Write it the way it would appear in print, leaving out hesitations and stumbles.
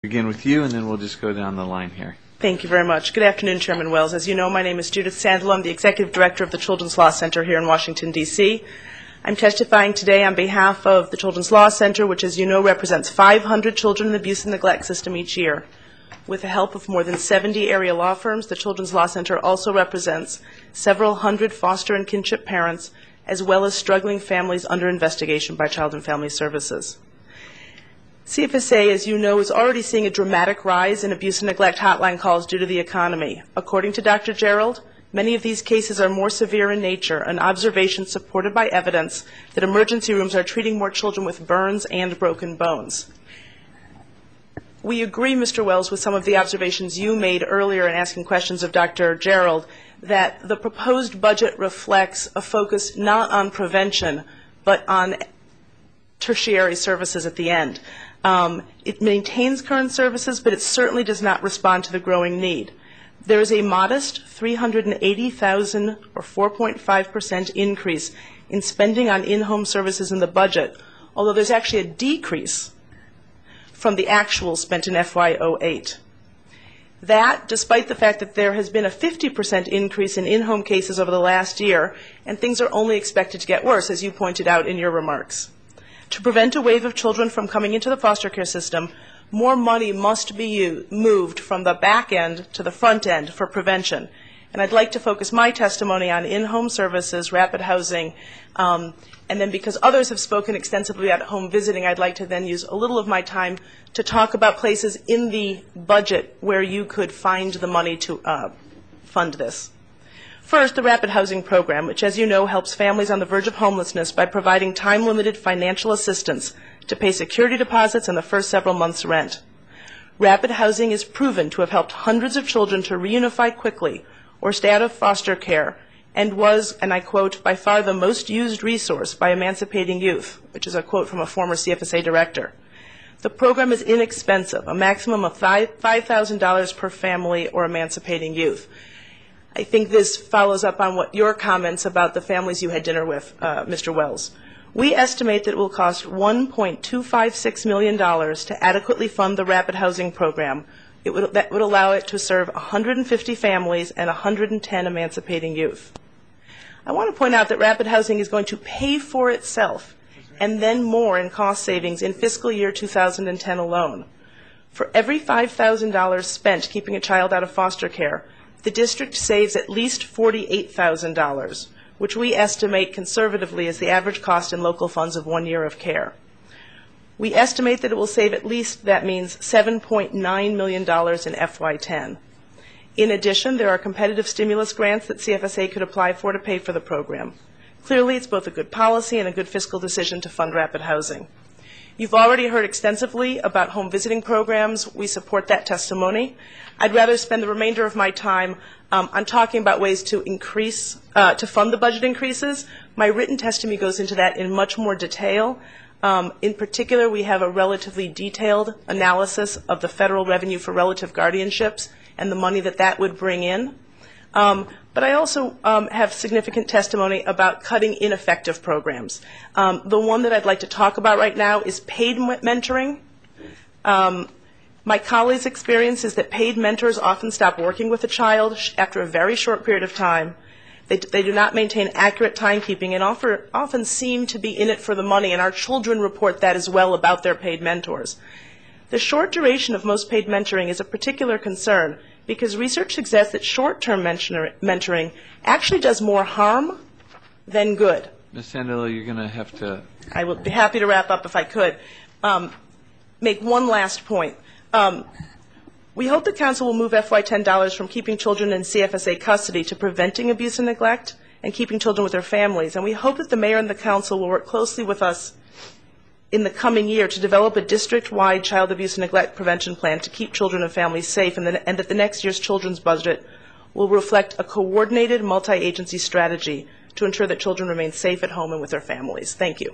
Begin with you, and then we'll just go down the line here. Thank you very much. Good afternoon, Chairman Wells. As you know, my name is Judith Sandalow. I'm the Executive Director of the Children's Law Center here in Washington, D.C. I'm testifying today on behalf of the Children's Law Center, which, as you know, represents 500 children in the abuse and neglect system each year. With the help of more than 70 area law firms, the Children's Law Center also represents several hundred foster and kinship parents, as well as struggling families under investigation by Child and Family Services. CFSA, as you know, is already seeing a dramatic rise in abuse and neglect hotline calls due to the economy. According to Dr. Gerald, many of these cases are more severe in nature, an observation supported by evidence that emergency rooms are treating more children with burns and broken bones. We agree, Mr. Wells, with some of the observations you made earlier in asking questions of Dr. Gerald, that the proposed budget reflects a focus not on prevention, but on tertiary services at the end. It maintains current services, but it certainly does not respond to the growing need. There is a modest $380,000 or 4.5% increase in spending on in-home services in the budget, although there's actually a decrease from the actual spent in FY08. That, despite the fact that there has been a 50% increase in in-home cases over the last year, and things are only expected to get worse, as you pointed out in your remarks. To prevent a wave of children from coming into the foster care system, more money must be moved from the back end to the front end for prevention. And I'd like to focus my testimony on in-home services, rapid housing, and then because others have spoken extensively about home visiting, I'd like to then use a little of my time to talk about places in the budget where you could find the money to fund this. First, the Rapid Housing Program, which, as you know, helps families on the verge of homelessness by providing time-limited financial assistance to pay security deposits and the first several months' rent. Rapid Housing is proven to have helped hundreds of children to reunify quickly or stay out of foster care, and was, and I quote, by far the most used resource by emancipating youth, which is a quote from a former CFSA director. The program is inexpensive, a maximum of $5,000 per family or emancipating youth. I think this follows up on what your comments about the families you had dinner with, Mr. Wells. We estimate that it will cost $1.256 million to adequately fund the Rapid Housing Program. That would allow it to serve 150 families and 110 emancipating youth. I want to point out that Rapid Housing is going to pay for itself and then more in cost savings in fiscal year 2010 alone. For every $5,000 spent keeping a child out of foster care, the district saves at least $48,000, which we estimate conservatively as the average cost in local funds of 1 year of care. We estimate that it will save at least, that means, $7.9 million in FY10. In addition, there are competitive stimulus grants that CFSA could apply for to pay for the program. Clearly, it's both a good policy and a good fiscal decision to fund rapid housing. You've already heard extensively about home visiting programs. We support that testimony. I'd rather spend the remainder of my time on talking about ways to increase, to fund the budget increases. My written testimony goes into that in much more detail. In particular, we have a relatively detailed analysis of the federal revenue for relative guardianships and the money that that would bring in. But I also have significant testimony about cutting ineffective programs. The one that I'd like to talk about right now is paid mentoring. My colleagues' experience is that paid mentors often stop working with a child after a very short period of time. They do not maintain accurate timekeeping and often seem to be in it for the money, and our children report that as well about their paid mentors. The short duration of most paid mentoring is a particular concern because research suggests that short-term mentoring actually does more harm than good. Ms. Sandalow, you're going to have to... I would be happy to wrap up if I could. Make one last point. We hope the Council will move FY10 dollars from keeping children in CFSA custody to preventing abuse and neglect and keeping children with their families. And we hope that the Mayor and the Council will work closely with us in the coming year to develop a district-wide child abuse and neglect prevention plan to keep children and families safe, and that the next year's children's budget will reflect a coordinated multi-agency strategy to ensure that children remain safe at home and with their families. Thank you.